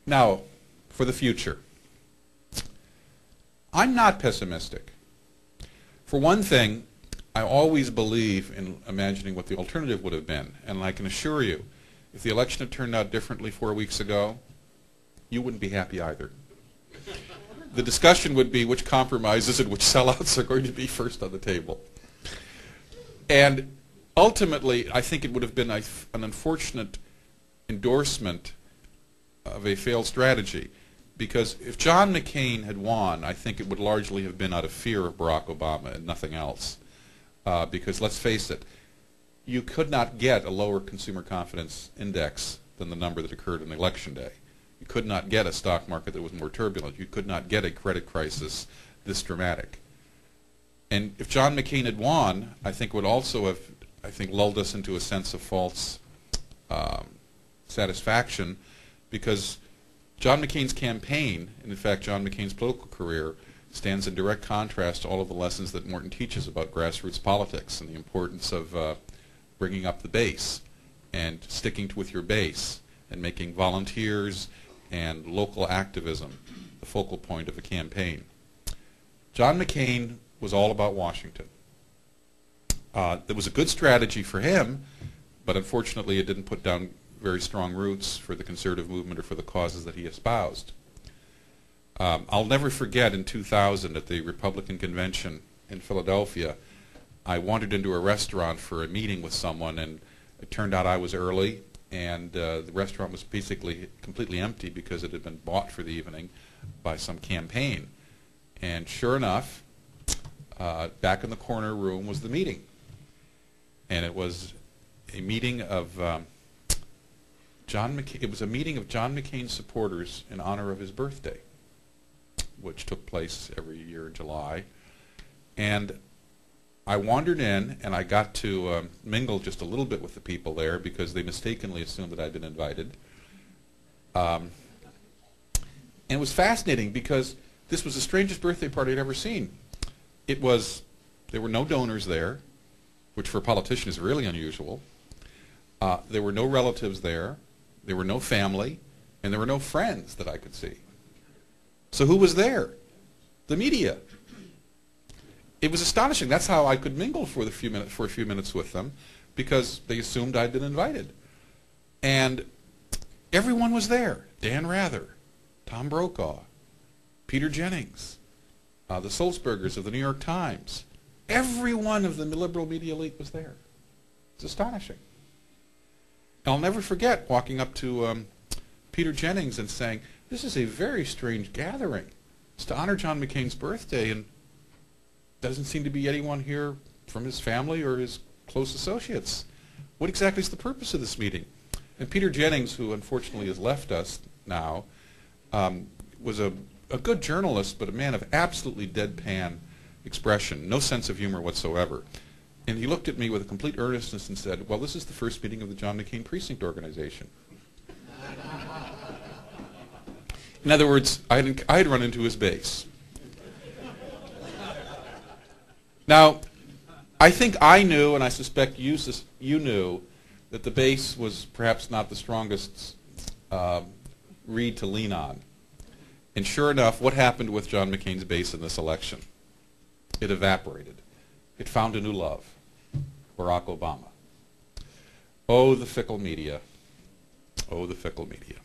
Now, for the future. I'm not pessimistic. For one thing, I always believe in imagining what the alternative would have been. And I can assure you, if the election had turned out differently 4 weeks ago, you wouldn't be happy either. The discussion would be which compromises and which sellouts are going to be first on the table. And ultimately, I think it would have been an unfortunate endorsement of a failed strategy. Because if John McCain had won, I think it would largely have been out of fear of Barack Obama and nothing else. Because let's face it, you could not get a lower consumer confidence index than the number that occurred on Election Day. You could not get a stock market that was more turbulent. You could not get a credit crisis this dramatic. And if John McCain had won, I think would also have, lulled us into a sense of false satisfaction, because John McCain's campaign, and in fact John McCain's political career, stands in direct contrast to all of the lessons that Morton teaches about grassroots politics and the importance of bringing up the base and sticking with your base and making volunteers and local activism the focal point of a campaign. John McCain was all about Washington. It was a good strategy for him, but unfortunately it didn't put down very strong roots for the conservative movement or for the causes that he espoused. I'll never forget in 2000 at the Republican convention in Philadelphia, I wandered into a restaurant for a meeting with someone, and it turned out I was early, and the restaurant was basically completely empty because it had been bought for the evening by some campaign. And sure enough, back in the corner room was the meeting. And it was a meeting of it was a meeting of John McCain's supporters in honor of his birthday, which took place every year in July. And I wandered in, and I got to mingle just a little bit with the people there because they mistakenly assumed that I'd been invited. And it was fascinating because this was the strangest birthday party I'd ever seen. There were no donors there, which for a politician is really unusual. There were no relatives there. There were no family, and there were no friends that I could see. So who was there? The media. It was astonishing. That's how I could mingle for a few minutes with them, because they assumed I'd been invited. And everyone was there. Dan Rather, Tom Brokaw, Peter Jennings, the Sulzbergers of the New York Times. Every one of the liberal media elite was there. It's astonishing. And I'll never forget walking up to Peter Jennings and saying, "This is a very strange gathering. It's to honor John McCain's birthday, and doesn't seem to be anyone here from his family or his close associates. What exactly is the purpose of this meeting?" And Peter Jennings, who unfortunately has left us now, was a good journalist, but a man of absolutely deadpan expression, no sense of humor whatsoever. And he looked at me with a complete earnestness and said, "Well, this is the first meeting of the John McCain Precinct Organization." In other words, I had run into his base. Now, I think I knew, and I suspect you knew, that the base was perhaps not the strongest reed to lean on. And sure enough, what happened with John McCain's base in this election? It evaporated. It found a new love, Barack Obama. Oh, the fickle media. Oh, the fickle media.